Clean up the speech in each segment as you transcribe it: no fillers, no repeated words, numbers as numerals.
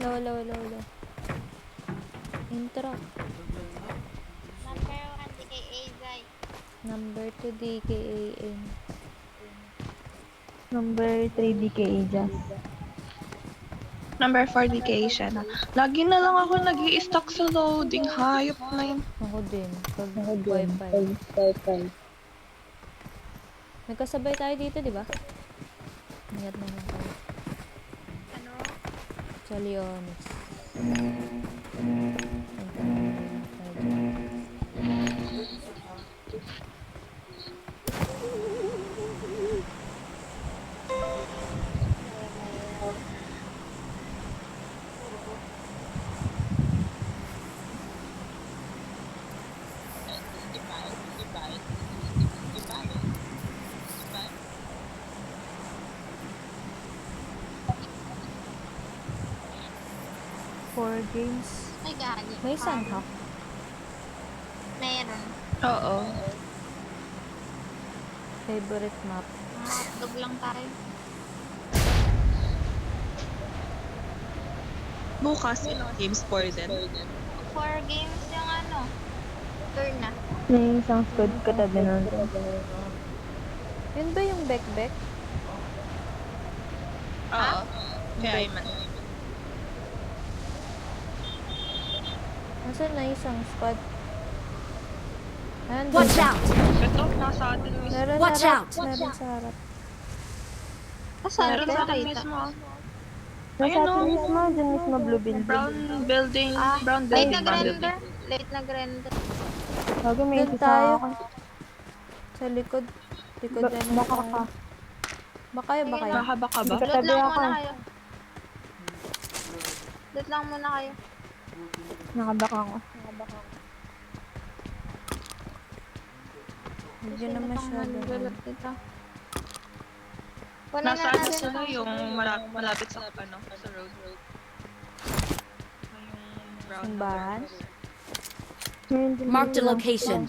Low. Intro. Number 1, DKA Zai. Number 2, DKAN. Number 3, DKA Jazz. Number 4, DKA Shana. Lagi na lang ako nag-i-stuck sa loading. Hayop na yun. Ako din. Pag Wi-Fi. Nagkasabay tayo dito, di ba? Ingat naman tayo. Ano? Sa Leonis. Four games. Ay, gagi. May Sunhawk. Meron. Oo. Favorite map. Hotdog lang tayo. Bukas, games for din. 4 games yung ano. Turn na. May isang squad katabi nun. Yun ba yung Bekbek? Oo. Kaya Ayman. Nasaan na isang squad? Nandun. Watch out! Ito, nasa atin mismo. Meron Watch sa harap. out! Meron sa harap. Saan Meron ka sa atin nakita? mismo. Nasa Ayun, atin no. mismo, dyan mismo blue building. Brown building. Brown Late building. Brown building. nag-render. Late nag-render. Lagi may Doon isa tayo. ako. Sa likod. Likod na lang Baka tayo. ka. Baka yun, baka yun. Baka ba? Hindi Load katabi lang ako. muna kayo. Load lang muna kayo. Nakabaka ako. Hindi na masyado. Nagulot dito. Kunin Nasa na ano natin sila to. yung malapit sa ano, sa road. Yung brown. Simbahan. Mark the location.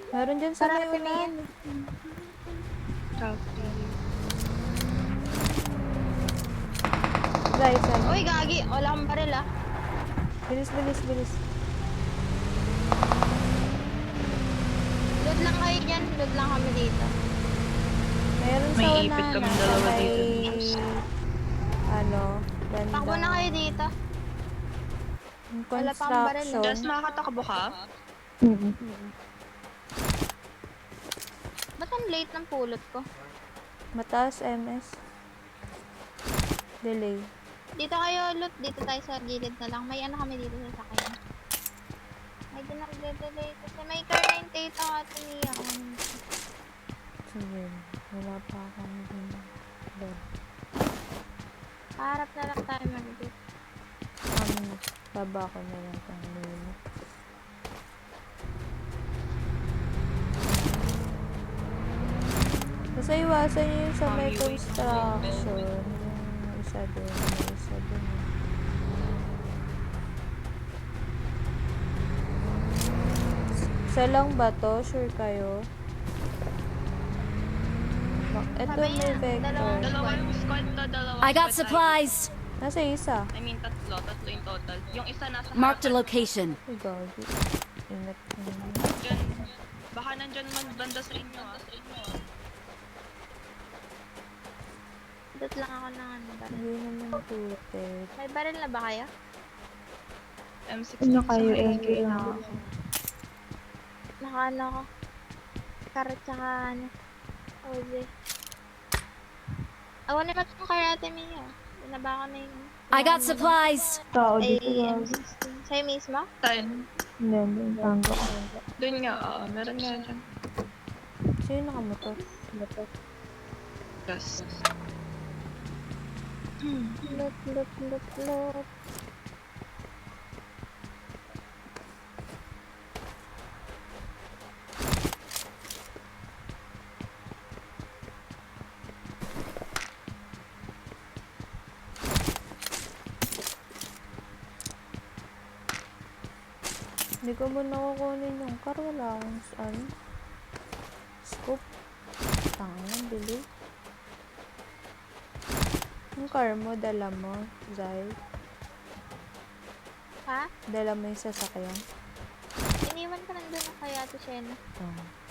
Meron dyan sa Para may natin unahan. Right side. Uy, gagi. Wala kang baril ah. Bilis. Load lang kayo dyan. Load lang kami dito. Meron sa May unahan. ipit kami sa dalawa may... dito. Ano? Banda. Takbo na kayo dito. Yung Wala pa akong baril, construction. Just makakatakbo ka? Ba't ang late ng pulot ko? Mataas MS. Delay. Dito kayo loot. Dito tayo sa gilid na lang. May ano kami dito sa sakyan. May dinag-delay. Kasi may car 98 ang atin niya. Sige. Wala pa akong doon. Harap na lang tayo mag-dito. Baba ko na lang pang muna. Basta iwasan nyo yung sa may construction. Yung isa doon. Isa lang ba to? Sure kayo? Ito Sabi may niya, vector. Dalawa yung squad to, dalawa. I got supplies. Nasa isa. I mean, tatlo yung total. Yung isa nasa Mark the harapan. location. Ay, gagi. Ingat naman. Dyan, baka nandyan man banda sa inyo ah. Dito lang ako ng ano baril. Hindi naman tutet. May baril na ba kayo? M16 Ano kayo, sa AK na ako. Naka ano ko. Karot tsaka ano. Oze. Awan naman yung karate niya. Binaba ko na yung... I got supplies. Tao Ay, dito. M16. Sa'yo mismo? Time. Hindi, tango ko. Doon nga, meron nga dyan. Sino nakamotor? Yes. Loot. Hindi ko muna kukunin yung car. Wala akong ano. Scoop. Tangan, bili. Yung car mo, dala mo, Zay. Ha? Dala mo yung sasakyan. Iniwan ko nandun na kaya to Shena. Oh.